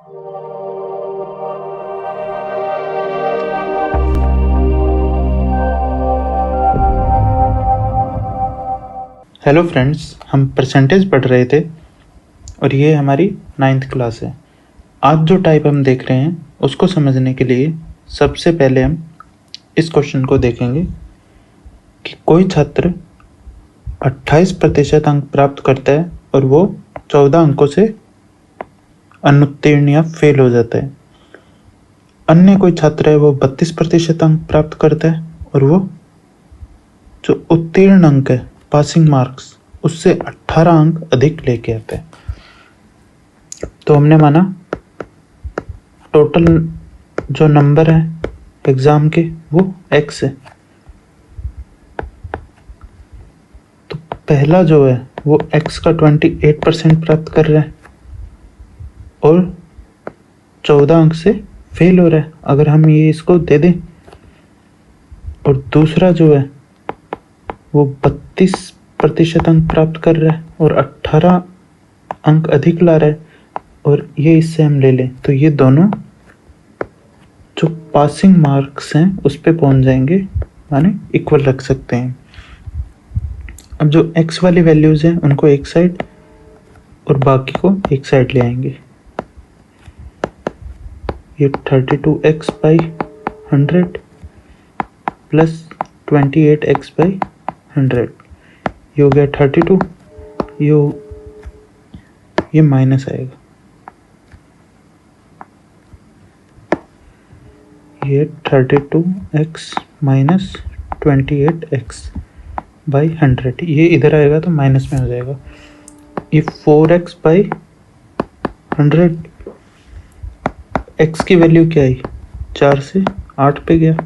Hello friends, हम percentage पढ़ रहे थे और ये हमारी 9th क्लास है। आज जो टाइप हम देख रहे हैं उसको समझने के लिए सबसे पहले हम इस क्वेश्चन को देखेंगे कि कोई छात्र 28% अंक प्राप्त करता है और वो 14 अंकों से अनुत्तीर्ण या फेल हो जाता है। अन्य कोई छात्र है वो 32% अंक प्राप्त करता है और वो जो उत्तीर्ण अंक है, पासिंग मार्क्स, उससे 18 अंक अधिक लेके आता है। तो हमने माना टोटल जो नंबर है एग्जाम के वो x है। तो पहला जो है वो x का 28% प्राप्त कर रहा है और 14 अंक से फेल हो रहा है, अगर हम ये इसको दे दें। और दूसरा जो है वो 32% अंक प्राप्त कर रहा है और 18 अंक अधिक ला रहा है और ये इससे हम ले लें तो ये दोनों जो पासिंग मार्क्स हैं उस पे पहुंच जाएंगे, माने इक्वल रख सकते हैं। अब जो x वाली वैल्यूज हैं उनको एक साइड और बाकी को एक साइड ले आएंगे। ये 32x by 100 plus 28x by 100 ये हो गया 32। ये माइनस आएगा, ये 32x माइनस 28x बाई 100 ये इधर आएगा तो माइनस में हो जाएगा। ये 4x बाई 100, x की वैल्यू क्या आई, 4 से 8 पे गया,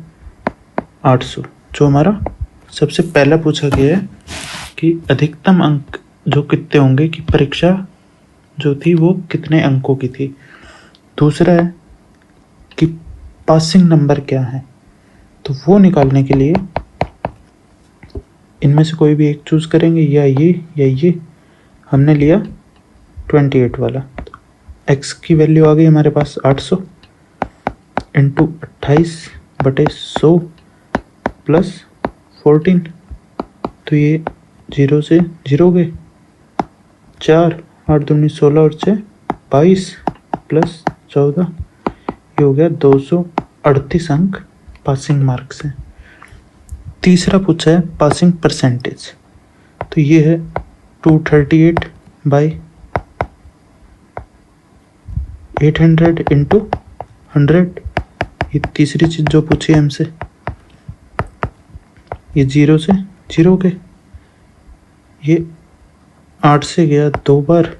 800। जो हमारा सबसे पहला पूछा गया है कि अधिकतम अंक जो कितने होंगे, कि परीक्षा जो थी वो कितने अंकों की थी। दूसरा है कि पासिंग नंबर क्या है, तो वो निकालने के लिए इनमें से कोई भी एक चूज करेंगे, या ये। हमने लिया 28 वाला। तो x की वैल्यू आ गई हमारे पास 800 इंटू 28/100 प्लस 14। तो ये 0 से 0 गए, 4 8 दूनी 16 और 6 22 प्लस 14 ये हो गया 238 अंक पासिंग मार्क्स हैं। तीसरा पूछा है पासिंग परसेंटेज, तो ये है 238 बाई 800 इंटू 100। ये तीसरी चीज जो पूछी है हमसे, ये 0 से 0 गए, ये 8 से गया 2 बार,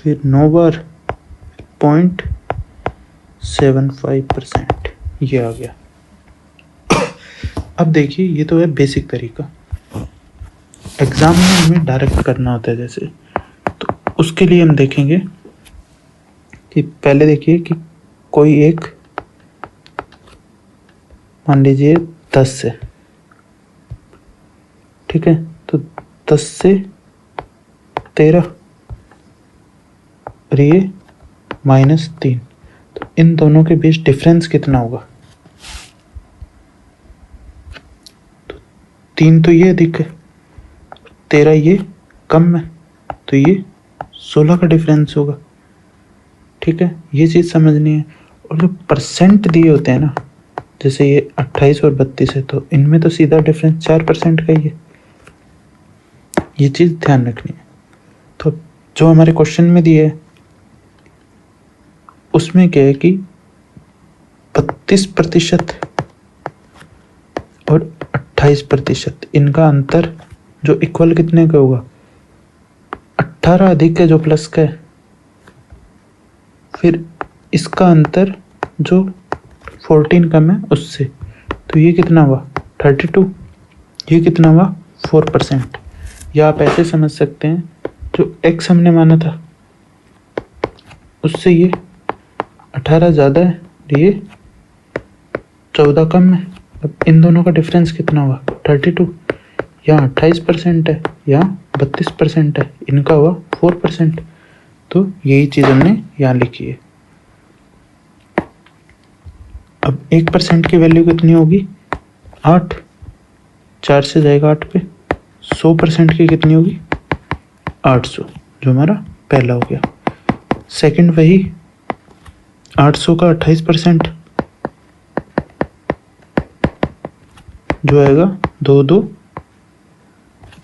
फिर 9 बार, 0.75% ये आ गया। अब देखिए ये तो है बेसिक तरीका, एग्जाम में हमें डायरेक्ट करना होता है जैसे, तो उसके लिए हम देखेंगे कि पहले देखिए कि कोई एक, मान लीजिए 10 से, ठीक है, तो 10 से 13 और ये -3, तो इन दोनों के बीच डिफरेंस कितना होगा। 3 तो ये अधिक है, 13 ये कम है, तो ये 16 का डिफरेंस होगा। ठीक है, ये चीज़ समझनी है। और जो परसेंट दिए होते हैं ना, जैसे ये 28 और 32 है, तो इनमें तो सीधा डिफरेंस 4% का ही है, ये चीज़ ध्यान रखनी है। तो जो हमारे क्वेश्चन में दिए है उसमें क्या है कि 32% और 28%, इनका अंतर जो इक्वल कितने का होगा, 18 अधिक है जो प्लस का है, फिर इसका अंतर जो 14 कम है उससे, तो ये कितना हुआ 32, ये कितना हुआ 4%। या आप ऐसे समझ सकते हैं, जो x हमने माना था उससे ये 18 ज़्यादा है, ये 14 कम है। अब इन दोनों का डिफरेंस कितना हुआ 32, यहाँ 28% है, यहाँ 32% है, इनका हुआ 4%। तो यही चीज़ हमने यहाँ लिखी है। अब 1% की वैल्यू कितनी होगी? 8, 4 से जाएगा 8 पे। 100% की कितनी होगी? 800, जो हमारा पहला हो गया। सेकंड वही 800 का 28%, जो आएगा 2 2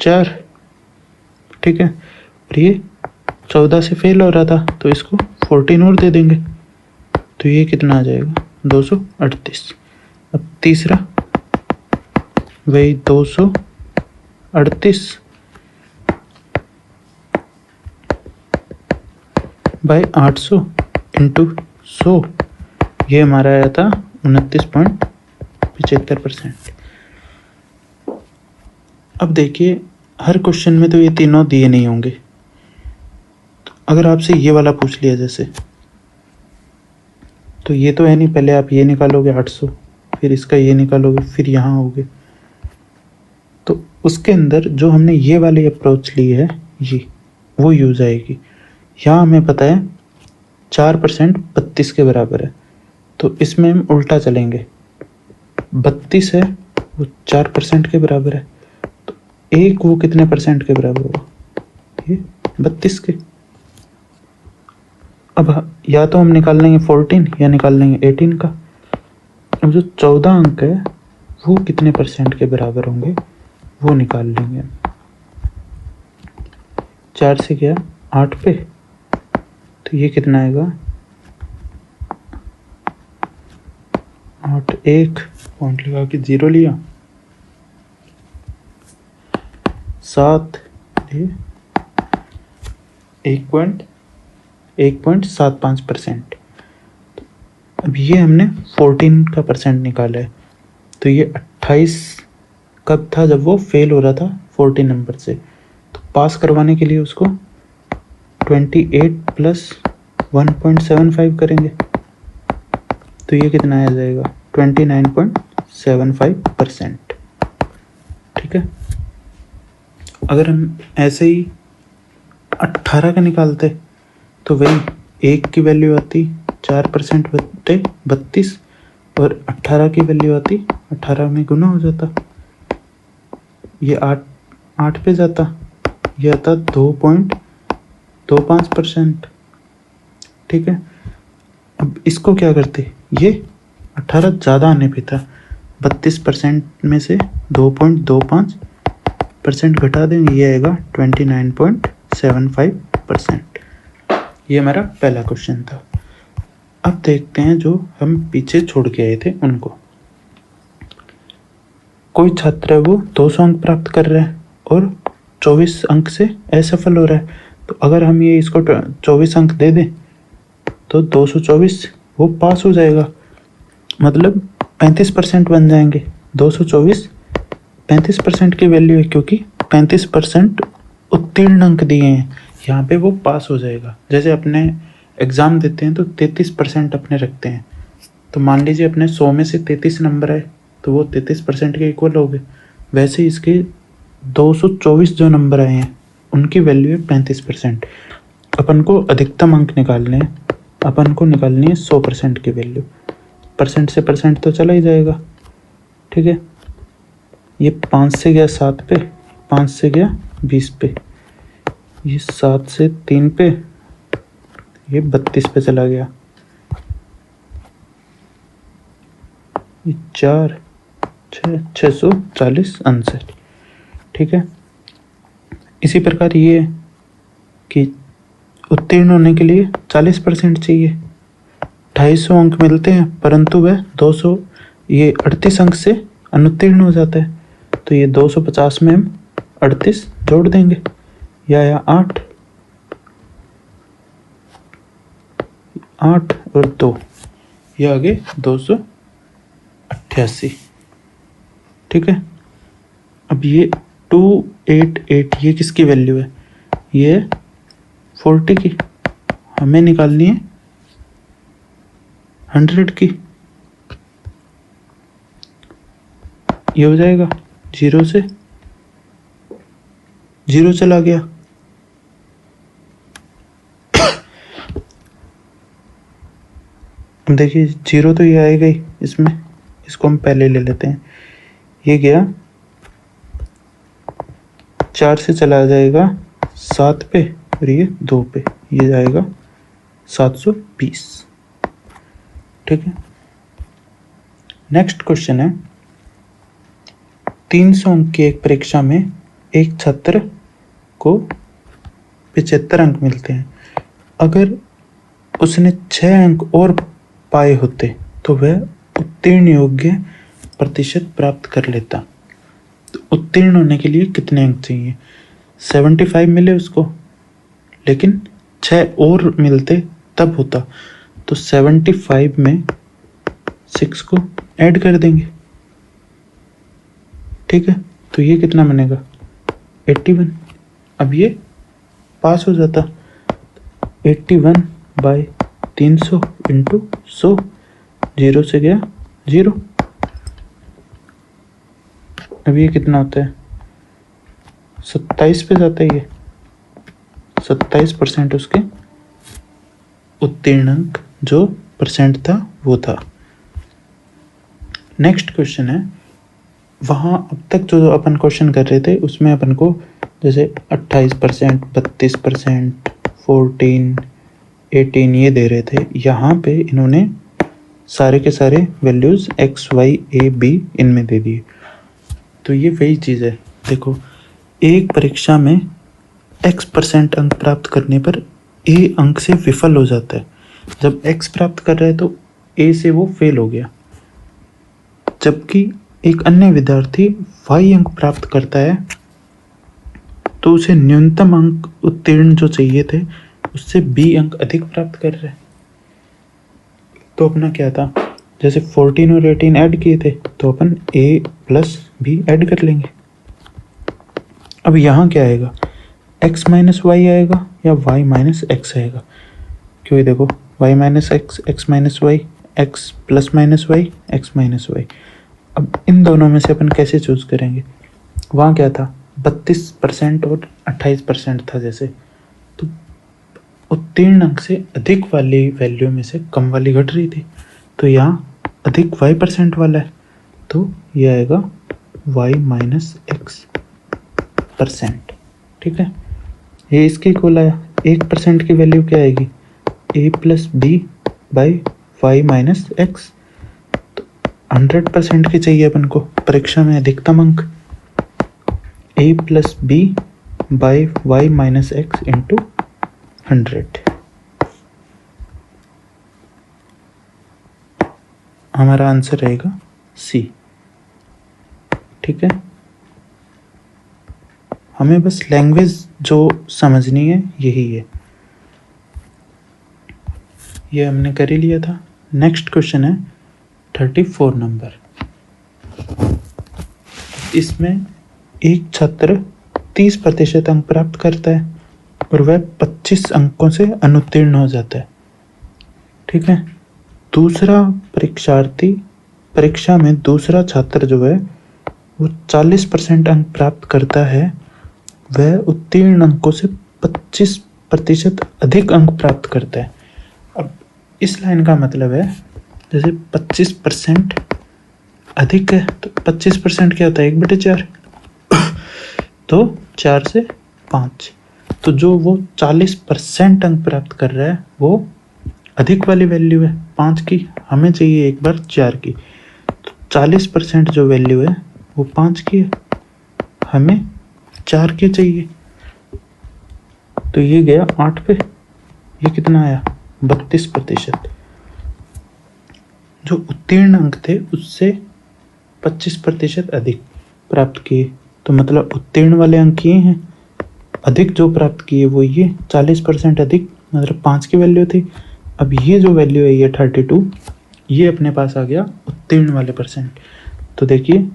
4। ठीक है, और ये 14 से फेल हो रहा था तो इसको 14 और दे देंगे, तो ये कितना आ जाएगा? 238। अब तीसरा वही 238 बाई 800 इंटू 100, ये हमारा आया था 29.75%। अब देखिए हर क्वेश्चन में तो ये तीनों दिए नहीं होंगे। तो अगर आपसे ये वाला पूछ लिया जैसे, तो ये तो है नहीं, पहले आप ये निकालोगे 800, फिर इसका ये निकालोगे, फिर यहाँ होगे। तो उसके अंदर जो हमने ये वाली अप्रोच ली है ये वो यूज आएगी। यहाँ हमें पता है 4% 32 के बराबर है, तो इसमें हम उल्टा चलेंगे। 32 है वो 4% के बराबर है, तो एक वो कितने परसेंट के बराबर होगा? ये 32 के। अब या तो हम निकाल लेंगे 14 या निकाल लेंगे 18 का। अब जो 14 अंक है वो कितने परसेंट के बराबर होंगे वो निकाल लेंगे। 4 से गया 8 पे, तो ये कितना आएगा? 8 1 पॉइंट लगा के 0 लिया, 7 1.75%। अब ये हमने 14 का परसेंट निकाला है, तो ये 28 कब था? जब वो फेल हो रहा था 14 नंबर से। तो पास करवाने के लिए उसको 28 प्लस 1.75 करेंगे, तो ये कितना आ जाएगा? 29.75%। ठीक है, अगर हम ऐसे ही 18 का निकालते तो वही 1 की वैल्यू आती 4% बटे 32, और 18 की वैल्यू आती 18 में गुना हो जाता, ये 8 पे जाता, ये आता 2.25%। ठीक है, अब इसको क्या करते? ये 18 ज़्यादा आने पे था, 32% में से 2.25% घटा देंगे, ये आएगा 29.75%। ये हमारा पहला क्वेश्चन था। अब देखते हैं जो हम पीछे छोड़ के आए थे उनको। कोई छात्र है वो 200 अंक प्राप्त कर रहा है और 24 अंक से असफल हो रहा है, तो अगर हम ये इसको 24 अंक दे दें तो 224 वो पास हो जाएगा, मतलब 35% बन जाएंगे। 224 35% की वैल्यू है, क्योंकि 35% उत्तीर्ण अंक दिए हैं, यहाँ पे वो पास हो जाएगा। जैसे अपने एग्ज़ाम देते हैं तो 33% अपने रखते हैं, तो मान लीजिए अपने 100 में से 33 नंबर आए तो वो 33% के इक्वल हो गए। वैसे इसके 224 जो नंबर आए हैं उनकी वैल्यू है 35%। अपन को अधिकतम अंक निकालने हैं, अपन को निकालनी है 100% की वैल्यू। परसेंट से परसेंट तो चला ही जाएगा। ठीक है, ये 5 से गया 7 पे, 5 से गया 20 पे, ये 7 से 3 पे, ये 32 पे चला गया, ये 4 640 आंसर। ठीक है, इसी प्रकार ये कि उत्तीर्ण होने के लिए 40% चाहिए। 250 अंक मिलते हैं परंतु वह 38 अंक से अनुत्तीर्ण हो जाता है, तो ये 250 में हम 38 जोड़ देंगे, या 8 और 2, ये आगे 288। ठीक है, अब ये 288 ये किसकी वैल्यू है? ये 40 की, हमें निकालनी है 100 की। ये हो जाएगा 0 से 0 चला गया, अब देखिए 0 तो ये आएगा ही इसमें, इसको हम पहले ले लेते हैं। ये गया 4 से चला जाएगा 7 पे और ये 2 पे, ये जाएगा 720। ठीक है, नेक्स्ट क्वेश्चन है 300 अंक की एक परीक्षा में एक छात्र को 75 अंक मिलते हैं। अगर उसने 6 अंक और पाए होते तो वह उत्तीर्ण योग्य प्रतिशत प्राप्त कर लेता। तो उत्तीर्ण होने के लिए कितने अंक चाहिए? 75 मिले उसको, लेकिन 6 और मिलते तब होता। तो 75 में 6 को ऐड कर देंगे। ठीक है, तो ये कितना बनेगा? 81। अब ये पास हो जाता। 81/300 इंटू 100, 0 से गया 0। अब ये कितना होता है? 27 पे जाता है। ये 27% उसके उत्तीर्ण अंक जो परसेंट था वो था। नेक्स्ट क्वेश्चन है, वहाँ अब तक जो अपन क्वेश्चन कर रहे थे उसमें अपन को जैसे 28%, 32%, 14, 18 ये दे रहे थे। यहाँ पे इन्होंने सारे के सारे values x, y, a, b इनमें दे दिए। तो ये वही चीज़ है, देखो एक परीक्षा में x% अंक प्राप्त करने पर a अंक से विफल हो जाता है। जब x प्राप्त कर रहा है तो a से वो फेल हो गया, जबकि एक अन्य विद्यार्थी y अंक प्राप्त करता है तो उसे न्यूनतम अंक उत्तीर्ण जो चाहिए थे उससे b अंक अधिक प्राप्त कर रहा है। तो अपना क्या था, जैसे 14 और 18 ऐड किए थे तो अपन a प्लस b ऐड कर लेंगे। अब यहाँ क्या आएगा? x माइनस वाई आएगा या y माइनस एक्स आएगा? क्योंकि देखो y minus x, x minus y, x plus minus y, x minus y. अब इन दोनों में से अपन कैसे चूज करेंगे? वहाँ क्या था? 32% और 28% था जैसे, तो उत्तीर्ण अंक से अधिक वाली वैल्यू में से कम वाली घट रही थी। तो यहाँ अधिक y% वाला है तो ये आएगा y माइनस एक्स परसेंट। ठीक है, ये इसके इक्वल आया। 1% की वैल्यू क्या आएगी? a plus b by y minus x. तो 100% की चाहिए अपन को परीक्षा में अधिकतम अंक। a plus b by y minus x into 100। हमारा आंसर रहेगा सी। ठीक है, हमें बस लैंग्वेज जो समझनी है यही है। ये हमने कर ही लिया था। नेक्स्ट क्वेश्चन है 34 नंबर। इसमें एक छात्र 30% अंक प्राप्त करता है और वह 25 अंकों से अनुत्तीर्ण हो जाता है। ठीक है, दूसरा परीक्षार्थी परीक्षा में दूसरा छात्र जो है वो 40% अंक प्राप्त करता है, वह उत्तीर्ण अंकों से 25% अधिक अंक प्राप्त करता है। अब इस लाइन का मतलब है जैसे 25% अधिक है तो 25% क्या होता है? 1/4। तो 4 से 5। तो जो वो 40% अंक प्राप्त कर रहा है वो अधिक वाली वैल्यू है 5 की, हमें चाहिए एक बार 4 की। तो 40% जो वैल्यू है वो 5 की है, हमें 4 की चाहिए। तो ये गया 8 पे, ये कितना आया? 32%। जो उत्तीर्ण अंक थे उससे 25% अधिक प्राप्त किए, तो मतलब उत्तीर्ण वाले अंक ये हैं, अधिक जो प्राप्त किए वो ये 40% अधिक, मतलब 5 की वैल्यू थी। अब ये जो वैल्यू है ये 32, ये अपने पास आ गया उत्तीर्ण वाले परसेंट। तो देखिए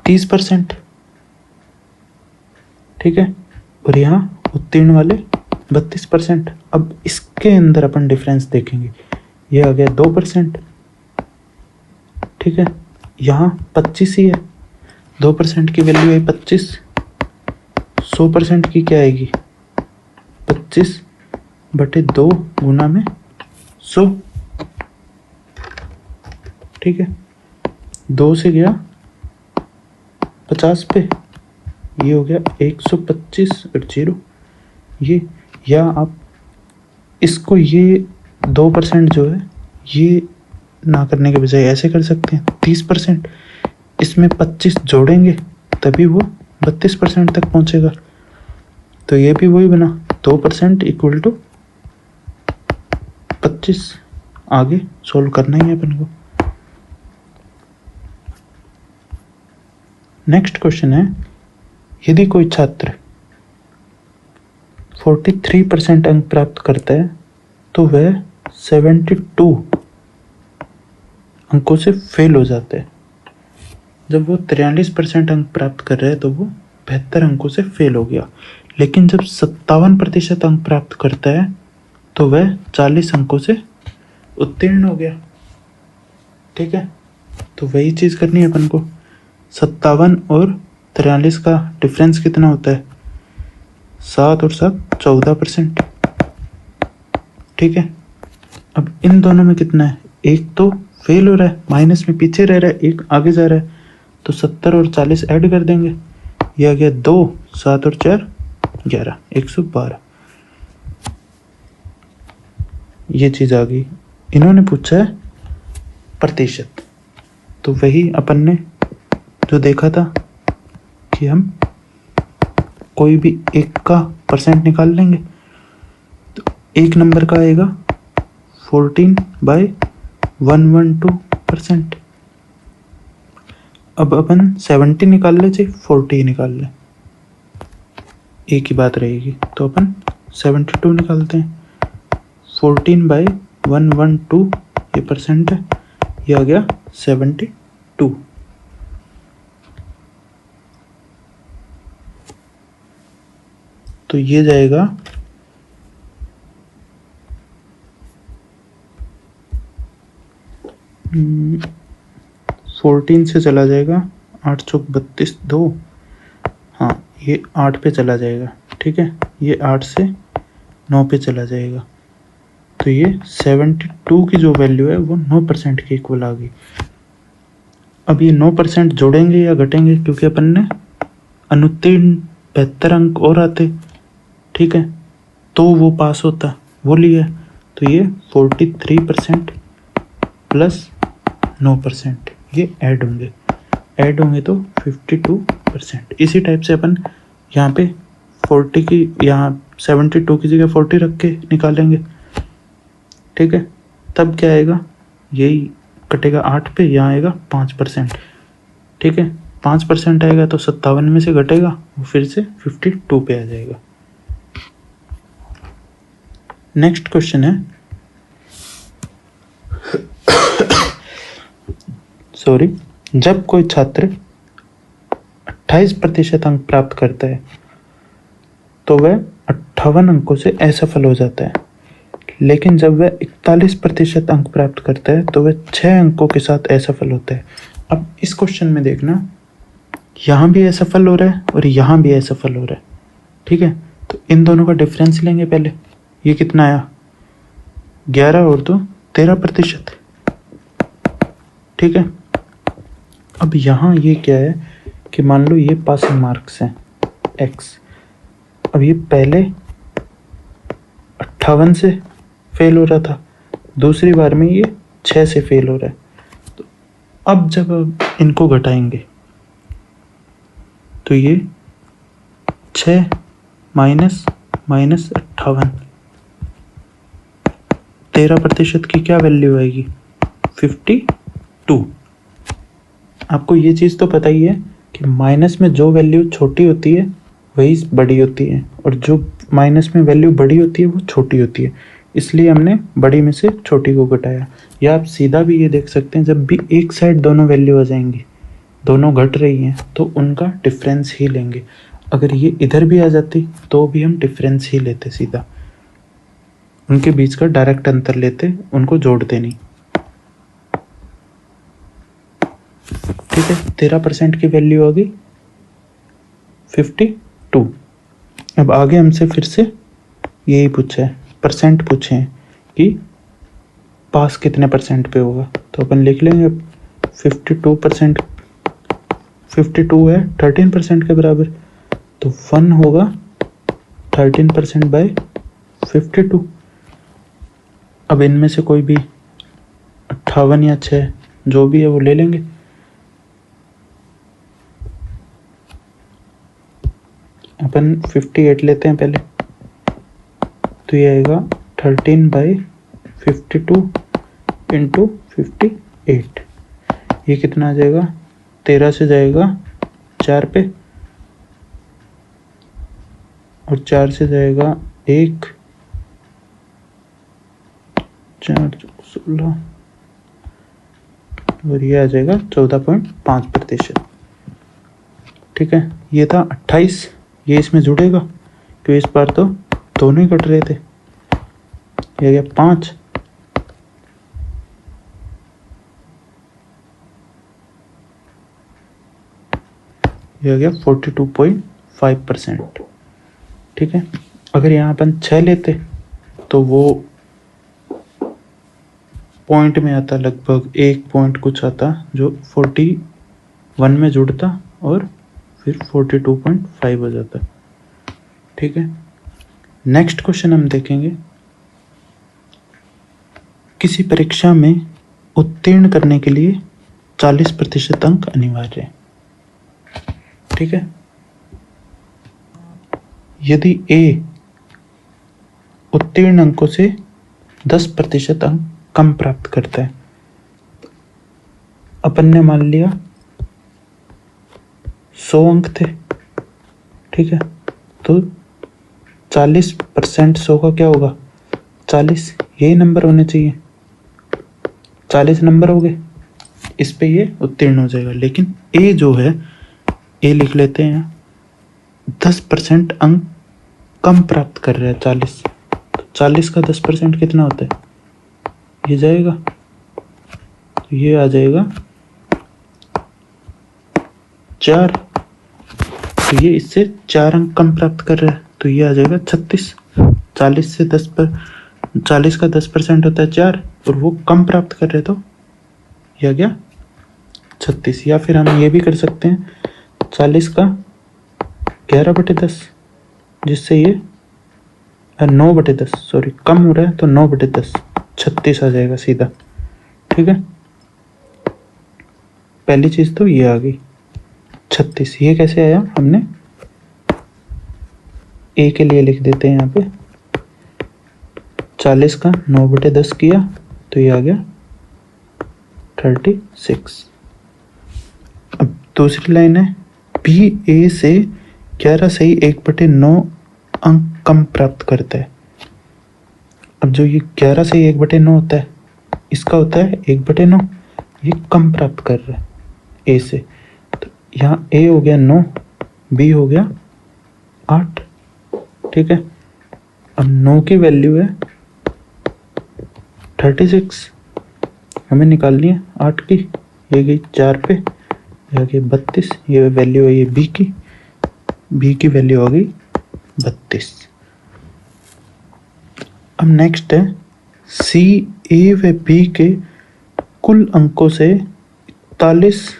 30%। ठीक है, और यहाँ उत्तीर्ण वाले 32%। अब इसके अंदर अपन डिफरेंस देखेंगे, ये आ गया 2%। ठीक है, यहाँ 25 ही है, 2% की वैल्यू है 25। 100% की क्या आएगी? 25/2 गुना में 100। ठीक है, 2 से गया 50 पे, ये हो गया 125 और 0 ये। या आप इसको ये 2% जो है ये ना करने के बजाय ऐसे कर सकते हैं 30%, इसमें 25 जोड़ेंगे तभी वो 32% तक पहुंचेगा। तो ये भी वही बना 2% इक्वल टू 25। आगे सोल्व करना ही है अपन को। नेक्स्ट क्वेश्चन है, यदि कोई छात्र 43% अंक प्राप्त करता है तो वह 72 अंकों से फेल हो जाता है। जब वो 43% अंक प्राप्त कर रहा है तो वो 72 अंकों से फेल हो गया, लेकिन जब 57% अंक प्राप्त करता है तो वह 40 अंकों से उत्तीर्ण हो गया। ठीक है, तो वही चीज़ करनी है अपन को। 57 और 43 का डिफरेंस कितना होता है? 7 और 7 14%। ठीक है, अब इन दोनों में कितना है? एक तो फेल हो रहा है, माइनस में पीछे रह रहा है, एक आगे जा रहा है, तो 70 और 40 ऐड कर देंगे। ये आ गया 2, 7 और 4 11, 112। ये चीज़ आ गई। इन्होंने पूछा है प्रतिशत, तो वही अपन ने जो देखा था कि हम कोई भी एक का परसेंट निकाल लेंगे। तो एक नंबर का आएगा 14/112%। अब अपन 70 निकाल ले चाहे 40 निकाल ले, एक ही बात रहेगी। तो अपन 72 निकालते हैं। 14/112 ये परसेंट है, ये आ गया 72। तो ये जाएगा 14 से चला जाएगा 8 चौक 32 2, हाँ ये 8 पे चला जाएगा। ठीक है, ये 8 से 9 पे चला जाएगा। तो ये 72 की जो वैल्यू है वो 9% के इक्वल आ गई। अब ये 9% जोड़ेंगे या घटेंगे, क्योंकि अपन ने अनुत्तीर्ण 72 अंक और आते, ठीक है, तो वो पास होता, वो लिया। तो ये 43% प्लस 9% ये ऐड होंगे तो 52%। इसी टाइप से अपन यहाँ पे 40 की, यहाँ 72 की जगह 40 रख के निकालेंगे। ठीक है, तब क्या आएगा? यही कटेगा 8 पे, यहाँ आएगा 5%। ठीक है, 5% आएगा तो 57 में से घटेगा, वो फिर से 52 पे आ जाएगा। नेक्स्ट क्वेश्चन है, सॉरी, जब कोई छात्र 28% अंक प्राप्त करता है तो वह 58 अंकों से असफल हो जाता है, लेकिन जब वह 41% अंक प्राप्त करता है तो वह 6 अंकों के साथ असफल होता है। अब इस क्वेश्चन में देखना, यहाँ भी असफल हो रहा है और यहाँ भी असफल हो रहा है। ठीक है, तो इन दोनों का डिफरेंस लेंगे पहले। ये कितना आया? 11 और 2 13%। ठीक है, अब यहाँ ये क्या है कि मान लो ये पासिंग मार्क्स हैं x। अब ये पहले 58 से फेल हो रहा था, दूसरी बार में ये 6 से फेल हो रहा है। तो अब जब इनको घटाएंगे तो ये 6 माइनस 58, 13% की क्या वैल्यू आएगी? 52। आपको ये चीज़ तो पता ही है कि माइनस में जो वैल्यू छोटी होती है वही बड़ी होती है, और जो माइनस में वैल्यू बड़ी होती है वो छोटी होती है, इसलिए हमने बड़ी में से छोटी को घटाया। या आप सीधा भी ये देख सकते हैं, जब भी एक साइड दोनों वैल्यू आ जाएंगी, दोनों घट रही हैं, तो उनका डिफरेंस ही लेंगे। अगर ये इधर भी आ जाती तो भी हम डिफरेंस ही लेते, सीधा उनके बीच का डायरेक्ट अंतर लेते, उनको जोड़ते नहीं। ठीक है, 13% की वैल्यू आ गई 52। अब आगे हमसे फिर से यही पूछा है, परसेंट पूछे हैं कि पास कितने परसेंट पे होगा। तो अपन लिख लेंगे 52%, 52 है 13% के बराबर, तो 1 होगा 13% बाय 52। अब इनमें से कोई भी 58 या 6 जो भी है वो ले लेंगे। अपन 58 लेते हैं पहले, तो ये आएगा 13/52 इंटू 58। ये कितना आ जाएगा, 13 से जाएगा 4 पे, और 4 से जाएगा 1, 4 16, और ये आ जाएगा 14.5%। ठीक है, ये था 28, ये इसमें जुड़ेगा क्योंकि इस बार तो दोनों ही कट रहे थे। ये आ गया 5, ये आ गया 42.5%। ठीक है, अगर यहाँ अपन 6 लेते तो वो पॉइंट में आता, लगभग 1 पॉइंट कुछ आता, जो 41 में जुड़ता और फिर 42.5 हो जाता। ठीक है, नेक्स्ट क्वेश्चन हम देखेंगे, किसी परीक्षा में उत्तीर्ण करने के लिए 40% अंक अनिवार्य है। ठीक है, यदि ए उत्तीर्ण अंकों से 10% अंक कम प्राप्त करता है, अपन ने मान लिया 100 अंक थे। ठीक है, तो 40% 100 का क्या होगा, 40, यही नंबर होने चाहिए, 40 नंबर हो गए, इस पे ये उत्तीर्ण हो जाएगा। लेकिन ए जो है, ए लिख लेते हैं, 10% अंक कम प्राप्त कर रहा है 40, तो 40 का 10% कितना होता है, ये जाएगा, तो ये आ जाएगा 4, तो ये इससे 4 अंक कम प्राप्त कर रहा है, तो ये आ जाएगा 36। 40 से 10 पर 40 का 10% होता है 4, और वो कम प्राप्त कर रहे हैं, तो ये आ गया 36। या फिर हम ये भी कर सकते हैं, 40 का 11/10, जिससे ये 9/10, सॉरी कम हो रहा है, तो 9/10, 36 आ जाएगा सीधा। ठीक है, पहली चीज तो ये आ गई 36। ये कैसे आया, हमने ए के लिए लिख देते हैं यहाँ पे, 40 का 9/10 किया, तो ये आ गया 36। अब दूसरी लाइन है, बी ए से 11 सही 1/9 अंक कम प्राप्त करता है। अब जो ये 11 से 1/9 होता है, इसका होता है 1/9, ये कम प्राप्त कर रहा है ए से, तो यहाँ ए हो गया 9, बी हो गया 8। ठीक है, अब 9 की वैल्यू है 36, हमें निकालनी है 8 की, ये गई 4 पे, ये गई 32, ये वैल्यू है ये बी की वैल्यू हो गई 32। अब नेक्स्ट है, सी ए व बी के कुल अंकों से 41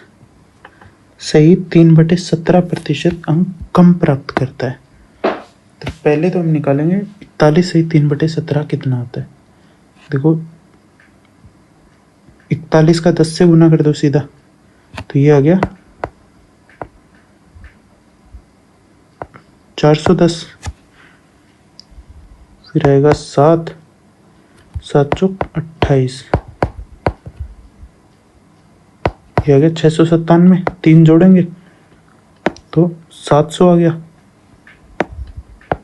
सही 3/17% अंक कम प्राप्त करता है। तो पहले तो हम निकालेंगे 41 सही 3/17 कितना होता है। देखो 41 का 10 से गुना कर दो सीधा, तो ये आ गया 410, फिर आएगा 7, 7 चौक 28, ये आ गया 697, 3 जोड़ेंगे तो 700 आ गया।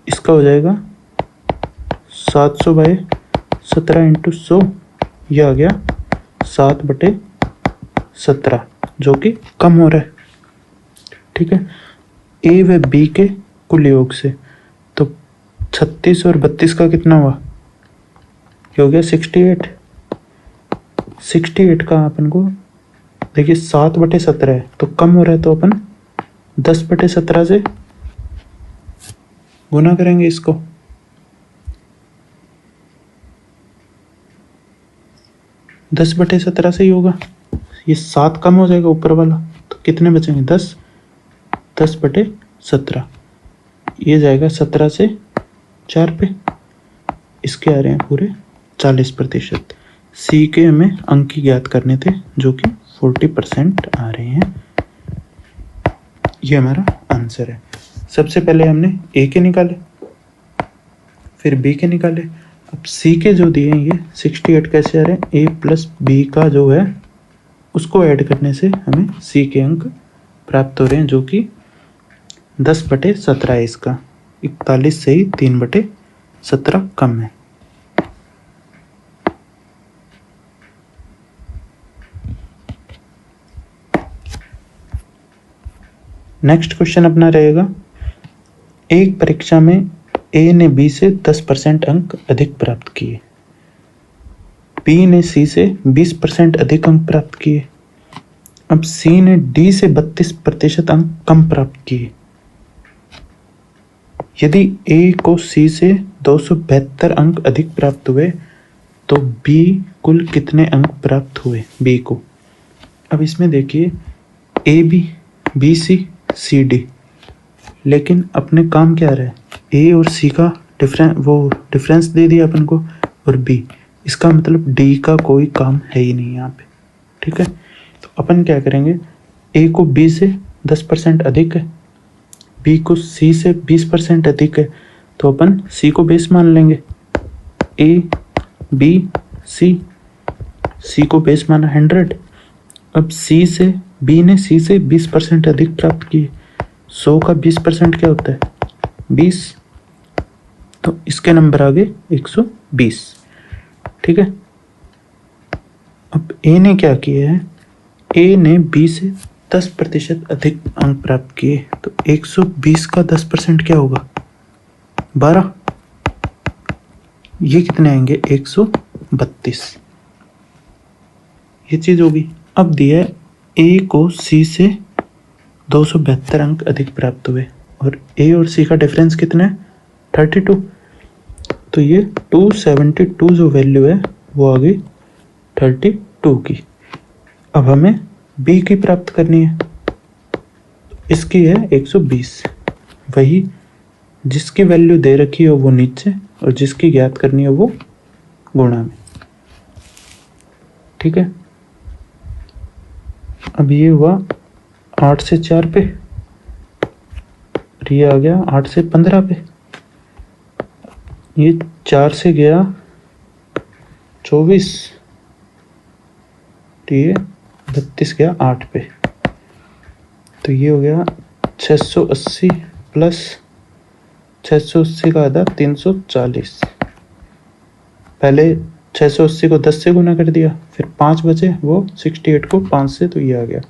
इसका हो जाएगा 700/17 इंटू 100, ये आ गया 7/17, जो कि कम हो रहा है। ठीक है, ए व बी के कुल योग से, तो 36 और 32 का कितना हुआ, ये हो गया 68। 68 का अपन को देखिए 7/17 है, तो कम हो रहा है, तो अपन 10/17 से गुना करेंगे इसको। 10/17 से ही होगा, ये 7 कम हो जाएगा ऊपर वाला, तो कितने बचेंगे 10, 10/17, ये जाएगा 17 से 4 पे, इसके आ रहे हैं पूरे 40%। सी के हमें अंक ही ज्ञात करने थे जो कि 40% आ रहे हैं। ये हमारा आंसर है। सबसे पहले हमने ए के निकाले, फिर बी के निकाले, अब सी के जो दिए हैं ये 68 कैसे आ रहे हैं, ए प्लस बी का जो है उसको ऐड करने से हमें सी के अंक प्राप्त हो रहे हैं जो कि 10/17 है। इसका 41 से ही 3/17 कम है। नेक्स्ट क्वेश्चन अपना रहेगा, एक परीक्षा में ए ने बी से 10% अंक अधिक प्राप्त किए, बी ने सी से 20% अधिक अंक प्राप्त किए, अब सी ने डी से 32% अंक कम प्राप्त किए। यदि ए को सी से 272 अंक अधिक प्राप्त हुए तो बी कुल कितने अंक प्राप्त हुए बी को। अब इसमें देखिए ए बी सी डी, लेकिन अपने काम क्या रहा है, ए और सी का डिफरेंस दे दिया अपन को, और बी, इसका मतलब डी का कोई काम है ही नहीं यहाँ पे। ठीक है, तो अपन क्या करेंगे, ए को बी से 10% अधिक है, बी को सी से 20% अधिक है, तो अपन सी को बेस मान लेंगे। ए बी सी को बेस माना 100। अब बी ने सी से 20% अधिक प्राप्त किए, 100 का 20% क्या होता है 20, तो इसके नंबर आ गए 120। ठीक है, अब ए ने क्या किया है, ए ने बी से 10% अधिक अंक प्राप्त किए, तो 120 का 10% क्या होगा 12, ये कितने आएंगे 132, ये चीज होगी। अब दिया है ए को सी से 272 अंक अधिक प्राप्त हुए और ए और सी का डिफरेंस कितना है 32, तो ये 272 जो वैल्यू है वो आ गई 32 की। अब हमें बी की प्राप्त करनी है, इसकी है 120, वही जिसकी वैल्यू दे रखी है वो नीचे और जिसकी ज्ञात करनी है वो गुणा में। ठीक है, अब ये हुआ 8 से 4 पे और ये आ गया 8 से 15 पे, ये 4 से गया 24, तो ये 32 गया 8 पे, तो ये हो गया 680 प्लस 680 का आधा 340। पहले 680 को 10 से गुना कर दिया, फिर 5 बचे, वो 68 को 5 से, तो ये आ गया,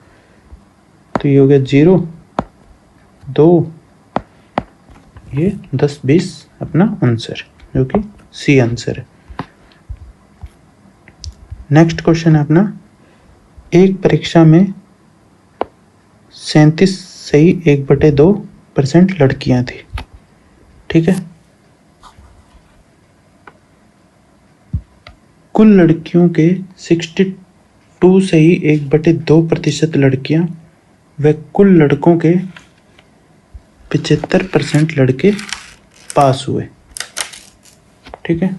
तो ये हो गया 0 2, ये 10 20 अपना आंसर जो कि सी आंसर है। नेक्स्ट क्वेश्चन है अपना, एक परीक्षा में 37 सही 1/2% लड़कियां थी। ठीक है, कुल लड़कियों के 62 सही 1/2% लड़कियां व कुल लड़कों के 75% लड़के पास हुए। ठीक है,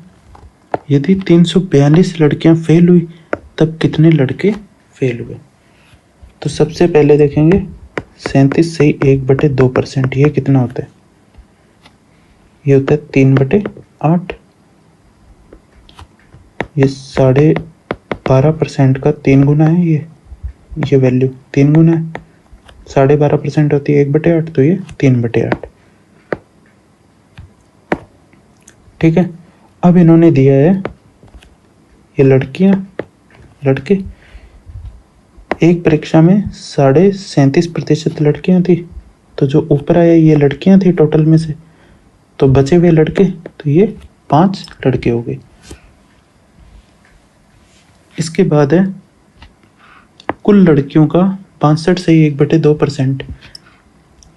यदि 342 लड़कियां फेल हुई तब कितने लड़के फेल हुए। तो सबसे पहले देखेंगे 37 सही 1/2%, ये कितना होता है, ये होता है 3/8, ये 12.5% का 3 गुना है, ये वैल्यू 3 गुना है, 12.5% होती है 1/8, तो ये 3/8। ठीक है, अब इन्होंने दिया है ये लड़कियां लड़के, एक परीक्षा में 37.5% लड़कियां थी, तो जो ऊपर आया ये लड़कियां थी टोटल में से, तो बचे हुए लड़के, तो ये 5 लड़के हो गए। इसके बाद है कुल लड़कियों का 65 सही 1/2%,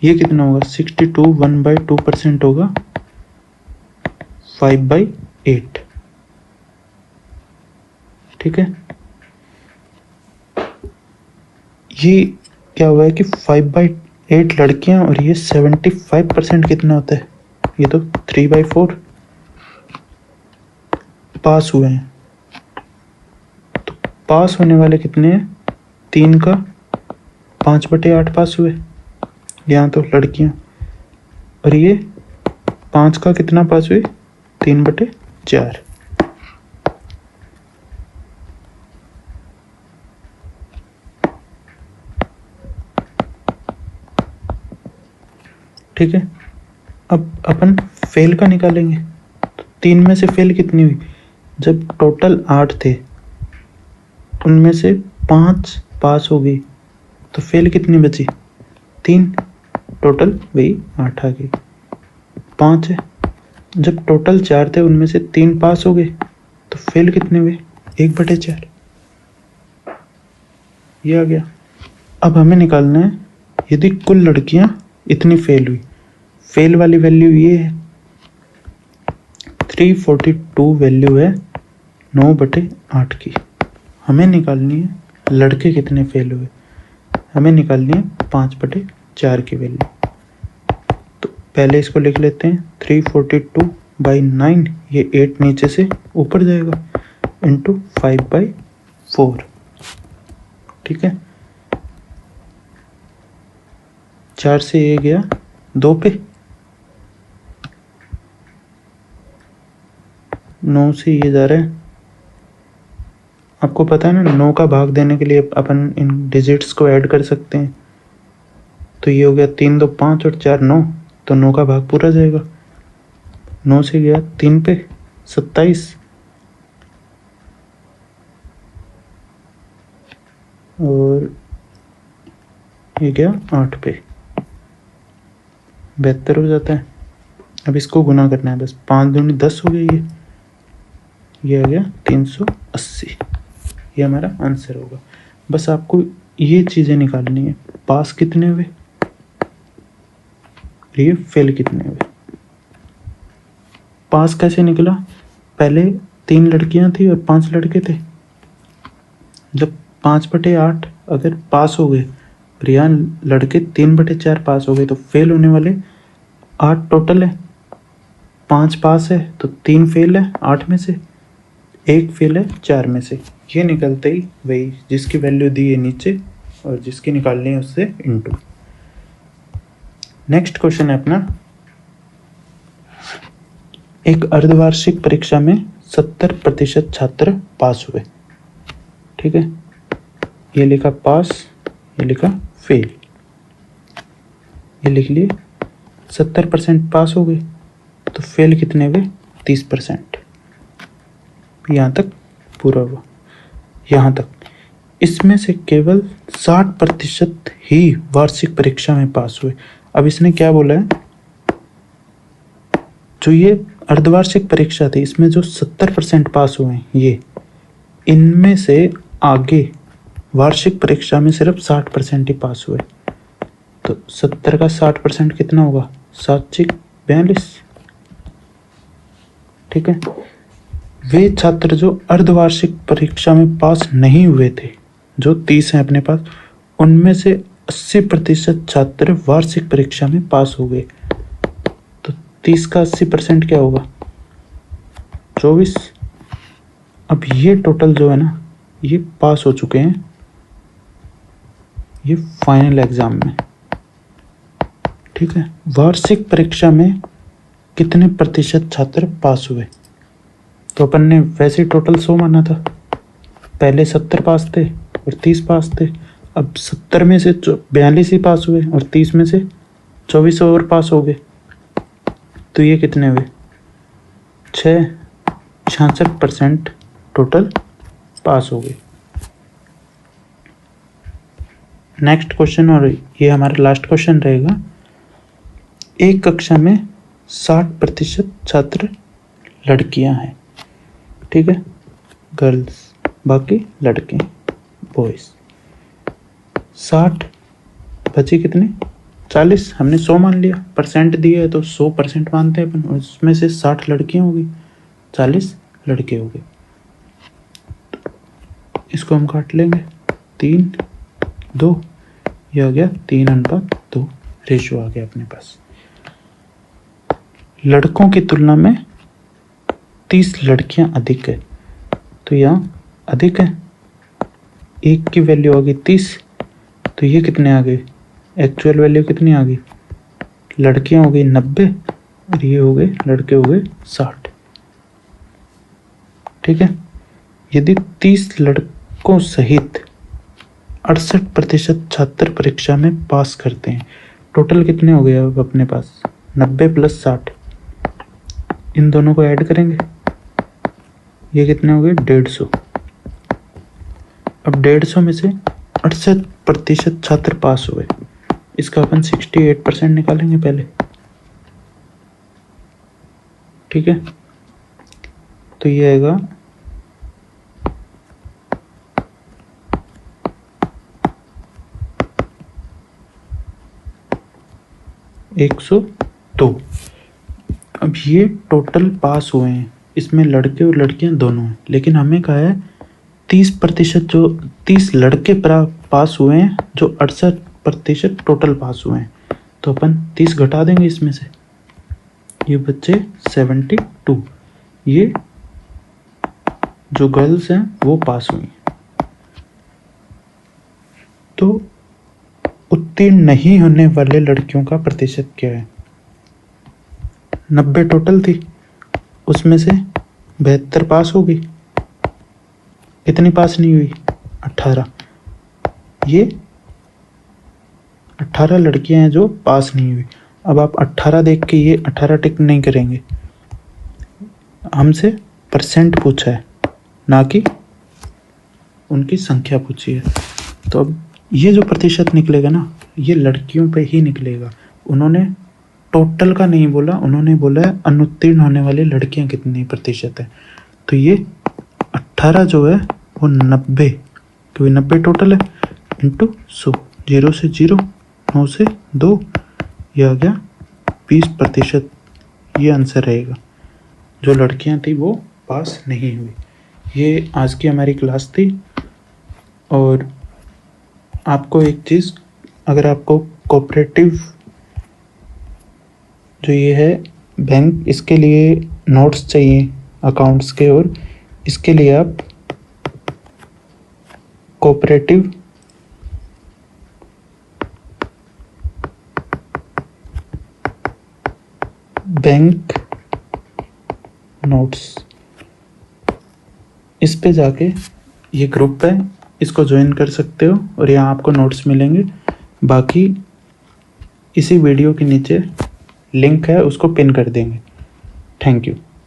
ये कितना होगा 62 1/2% होगा 5/8। ठीक है, ये क्या हुआ है कि 5/8 लड़कियां और ये 75% कितना होता है, ये तो 3/4 पास हुए हैं। तो पास होने वाले कितने हैं, 3 का 5/8 पास हुए, यहाँ तो लड़कियां, और ये 5 का कितना पास हुए, 3/4। ठीक है, अब अपन फेल का निकालेंगे। तो 3 में से फेल कितनी हुई, जब टोटल 8 थे उनमें से 5 पास हो गई तो फेल कितनी बची, 3, टोटल वही 8 आ गई। 5 है, जब टोटल 4 थे उनमें से 3 पास हो गए तो फेल कितने हुए, 1/4, ये आ गया। अब हमें निकालना है यदि कुल लड़कियां इतनी फेल हुई, फेल वाली वैल्यू ये है 342 वैल्यू है 9/8 की। हमें निकालनी है लड़के कितने फेल हुए, हमें निकालनी है 5/4 की वैल्यू। तो पहले इसको लिख लेते हैं 342/9, ये 8 नीचे से ऊपर जाएगा, इंटू 5/4। ठीक है, 4 से ये गया 2 पे, 9 से ये जा रहा है, आपको पता है ना 9 का भाग देने के लिए अपन इन डिजिट्स को ऐड कर सकते हैं। तो ये हो गया 3 2 5 और 4 9, तो 9 का भाग पूरा जाएगा, 9 से गया 3 पे 27, और ये गया 8 पे 72 हो जाता है। अब इसको गुना करना है बस, 5 दूनी 10 हो गई, ये आ गया 380, ये हमारा आंसर होगा। बस आपको ये चीज़ें निकालनी है, पास कितने हुए, ये फेल कितने हुए। पास कैसे निकला, पहले 3 लड़कियां थी और 5 लड़के थे, जब 5/8 अगर पास हो गए और यहाँ लड़के 3/4 पास हो गए तो फेल होने वाले 8 टोटल है, 5 पास है तो 3 फेल है 8 में से, 1 फेल है 4 में से। ये निकलते ही वही जिसकी वैल्यू दी है नीचे और जिसकी निकालनी है उससे इनटू। नेक्स्ट क्वेश्चन है अपना, एक अर्धवार्षिक परीक्षा में 70% छात्र पास हुए। ठीक है, ये लिखा पास, ये लिखा फेल, ये लिख लिए 70% पास हो गए तो फेल कितने हुए, 30%। यहाँ तक पूरा हुआ, यहाँ तक। इसमें से केवल 60% ही वार्षिक परीक्षा में पास हुए। अब इसने क्या बोला है, जो ये अर्धवार्षिक परीक्षा थी इसमें जो 70% पास हुए हैं ये, इनमें से आगे वार्षिक परीक्षा में सिर्फ 60% ही पास हुए। तो 70 का 60% कितना होगा, 7×42। ठीक है, वे छात्र जो अर्धवार्षिक परीक्षा में पास नहीं हुए थे, जो 30 हैं अपने पास, उनमें से 80% छात्र वार्षिक परीक्षा में पास हो गए। तो 30 का 80% क्या होगा, 24। अब ये टोटल जो है ना ये पास हो चुके हैं ये फाइनल एग्जाम में। ठीक है, वार्षिक परीक्षा में कितने प्रतिशत छात्र पास हुए, तो अपन ने वैसे टोटल 100 माना था, पहले 70 पास थे और 30 पास थे। अब 70 में से 42 ही पास हुए और 30 में से 24 और पास हो गए, तो ये कितने हुए, 66% टोटल पास हो गए। नेक्स्ट क्वेश्चन, और ये हमारा लास्ट क्वेश्चन रहेगा, एक कक्षा में 60% छात्र लड़कियां हैं। ठीक है, गर्ल्स, बाकी लड़के बॉयज। 60 बचे कितने, 40, हमने 100 मान लिया, परसेंट दिया है तो 100% मानते हैं अपन, उसमें से 60 लड़कियां होगी, 40 लड़के हो गए। इसको हम काट लेंगे, 3 2 ये आ गया 3:2 रेशो आ गया अपने पास। लड़कों की तुलना में 30 लड़कियां अधिक है, तो यहाँ अधिक है, एक की वैल्यू आ गई 30, तो ये कितने आ गए, एक्चुअल वैल्यू कितनी आ गई, लड़कियां हो गई 90 और ये हो गए लड़के हो गए 60। ठीक है, यदि 30 लड़कों सहित 68% छात्र परीक्षा में पास करते हैं, टोटल कितने हो गए अब अपने पास, 90 + 60, इन दोनों को ऐड करेंगे, ये कितने हो गए 150। अब 150 में से 68% छात्र पास हुए, इसका अपन 68% निकालेंगे पहले। ठीक है, तो ये आएगा 102। अब ये टोटल पास हुए हैं, इसमें लड़के और लड़कियां दोनों हैं, लेकिन हमें कहा है 30%, जो 30 लड़के पास हुए हैं जो 68% टोटल पास हुए हैं, तो अपन 30 घटा देंगे इसमें से, ये बच्चे 72, ये जो गर्ल्स हैं वो पास हुई हैं। तो उत्तीर्ण नहीं होने वाले लड़कियों का प्रतिशत क्या है, 90 टोटल थी, उसमें से 72 पास हो गई, कितनी पास नहीं हुई, 18। ये 18 लड़कियां हैं जो पास नहीं हुई। अब आप 18 देख के ये 18 टिक नहीं करेंगे, हमसे परसेंट पूछा है ना कि उनकी संख्या पूछी है। तो अब ये जो प्रतिशत निकलेगा ना, ये लड़कियों पे ही निकलेगा। उन्होंने टोटल का नहीं बोला, उन्होंने बोला है अनुत्तीर्ण होने वाली लड़कियां कितनी प्रतिशत है। तो ये 18 जो है वो 90, क्योंकि 90 टोटल है, इंटू 100, 0 से 0, 9 से 2, ये आ गया 20%। ये आंसर रहेगा, जो लड़कियां थी वो पास नहीं हुई। ये आज की हमारी क्लास थी। और आपको एक चीज़, अगर आपको कोऑपरेटिव जो ये है बैंक, इसके लिए नोट्स चाहिए अकाउंट्स के, और इसके लिए आप कोऑपरेटिव बैंक नोट्स, इस पे जाके ये ग्रुप है, इसको ज्वाइन कर सकते हो और यहाँ आपको नोट्स मिलेंगे। बाकी इसी वीडियो के नीचे लिंक है, उसको पिन कर देंगे। Thank you.